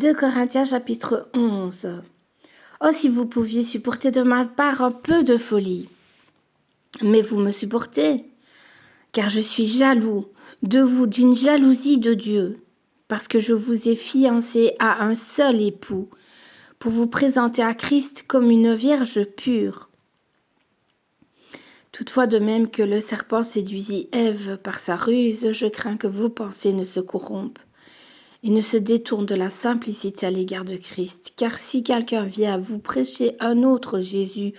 2 Corinthiens chapitre 11. Oh, si vous pouviez supporter de ma part un peu de folie. Mais vous me supportez, car je suis jaloux de vous d'une jalousie de Dieu, parce que je vous ai fiancé à un seul époux, pour vous présenter à Christ comme une vierge pure. Toutefois, de même que le serpent séduisit Ève par sa ruse, je crains que vos pensées ne se corrompent et ne se détournent de la simplicité à l'égard de Christ. Car si quelqu'un vient vous prêcher un autre Jésus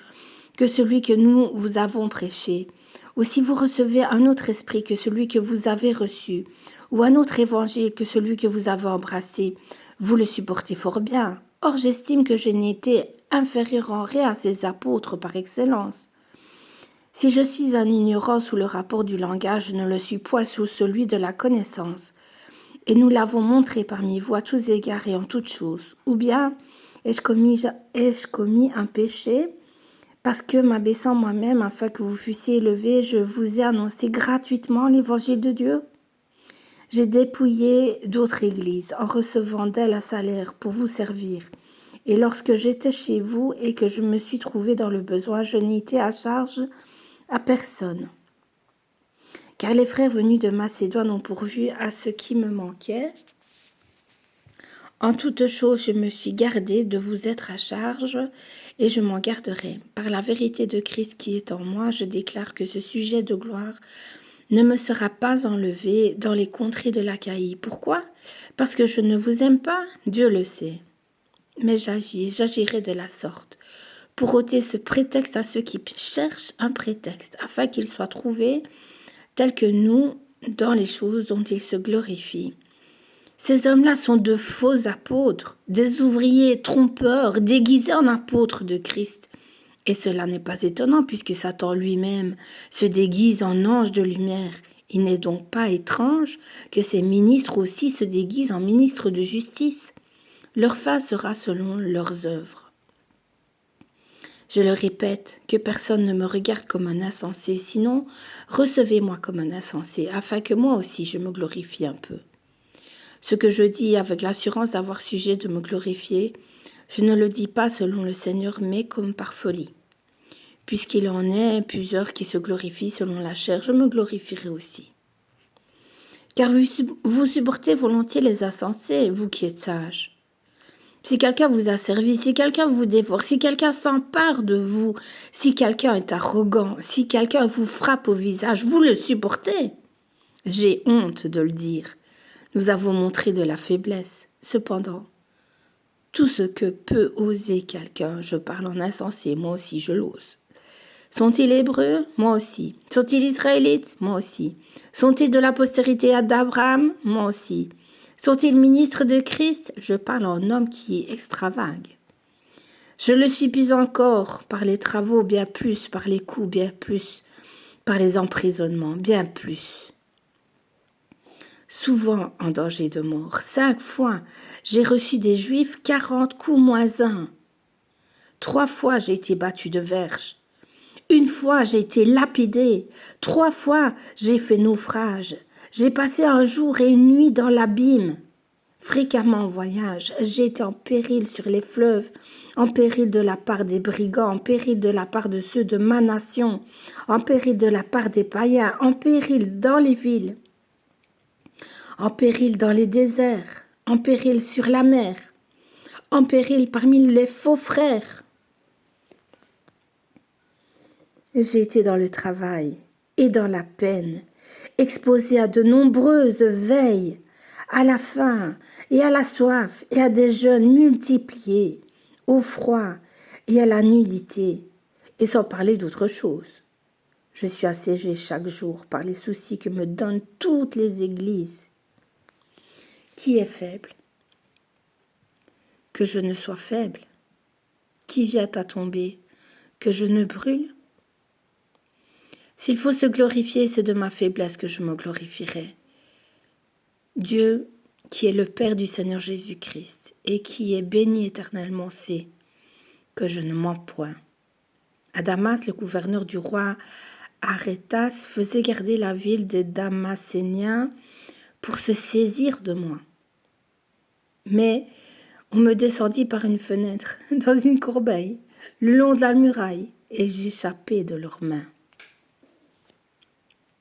que celui que nous vous avons prêché, ou si vous recevez un autre esprit que celui que vous avez reçu, ou un autre évangile que celui que vous avez embrassé, vous le supportez fort bien. Or, j'estime que je n'ai été inférieur en rien à ces apôtres par excellence. Si je suis un ignorant sous le rapport du langage, je ne le suis point sous celui de la connaissance. Et nous l'avons montré parmi vous à tous égards et en toutes choses. Ou bien ai-je commis un péché, parce que m'abaissant moi-même afin que vous fussiez élevés, je vous ai annoncé gratuitement l'évangile de Dieu? J'ai dépouillé d'autres églises en recevant d'elles un salaire pour vous servir. Et lorsque j'étais chez vous et que je me suis trouvé dans le besoin, je n'ai été à charge à personne. Car les frères venus de Macédoine ont pourvu à ce qui me manquait. En toute chose, je me suis gardé de vous être à charge et je m'en garderai. Par la vérité de Christ qui est en moi, je déclare que ce sujet de gloire ne me sera pas enlevé dans les contrées de l'Achaïe. Pourquoi? Parce que je ne vous aime pas, Dieu le sait. Mais j'agirai de la sorte, pour ôter ce prétexte à ceux qui cherchent un prétexte, afin qu'il soit trouvé tel que nous dans les choses dont ils se glorifient. Ces hommes-là sont de faux apôtres, des ouvriers trompeurs, déguisés en apôtres de Christ. Et cela n'est pas étonnant, puisque Satan lui-même se déguise en ange de lumière. Il n'est donc pas étrange que ces ministres aussi se déguisent en ministres de justice. Leur fin sera selon leurs œuvres. Je le répète, que personne ne me regarde comme un insensé, sinon recevez-moi comme un insensé, afin que moi aussi je me glorifie un peu. Ce que je dis avec l'assurance d'avoir sujet de me glorifier, je ne le dis pas selon le Seigneur, mais comme par folie. Puisqu'il en est plusieurs qui se glorifient selon la chair, je me glorifierai aussi. Car vous supportez volontiers les insensés, vous qui êtes sages. Si quelqu'un vous a servi, si quelqu'un vous dévore, si quelqu'un s'empare de vous, si quelqu'un est arrogant, si quelqu'un vous frappe au visage, vous le supportez. J'ai honte de le dire. Nous avons montré de la faiblesse. Cependant, tout ce que peut oser quelqu'un, je parle en insensé, moi aussi je l'ose. Sont-ils hébreux? Moi aussi. Sont-ils israélites? Moi aussi. Sont-ils de la postérité d'Abraham? Moi aussi. Sont-ils ministres de Christ? Je parle en homme qui est extravague. Je le suis plus encore par les travaux, bien plus, par les coups, bien plus, par les emprisonnements, bien plus. Souvent en danger de mort. 5 fois, j'ai reçu des Juifs 40 coups moins 1. 3 fois, j'ai été battu de verge. 1 fois, j'ai été lapidé. 3 fois, j'ai fait naufrage. J'ai passé un jour et une nuit dans l'abîme. Fréquemment en voyage, j'ai été en péril sur les fleuves, en péril de la part des brigands, en péril de la part de ceux de ma nation, en péril de la part des païens, en péril dans les villes, en péril dans les déserts, en péril sur la mer, en péril parmi les faux frères. J'ai été dans le travail et dans la peine, exposé à de nombreuses veilles, à la faim et à la soif et à des jeûnes multipliés, au froid et à la nudité, et sans parler d'autre chose. Je suis assiégé chaque jour par les soucis que me donnent toutes les églises. Qui est faible? Que je ne sois faible. Qui vient à tomber? Que je ne brûle? S'il faut se glorifier, c'est de ma faiblesse que je me glorifierai. Dieu, qui est le Père du Seigneur Jésus-Christ et qui est béni éternellement, sait que je ne mens point. À Damas, le gouverneur du roi Arétas faisait garder la ville des Damascéniens pour se saisir de moi. Mais On me descendit par une fenêtre, dans une corbeille, le long de la muraille, et j'échappai de leurs mains.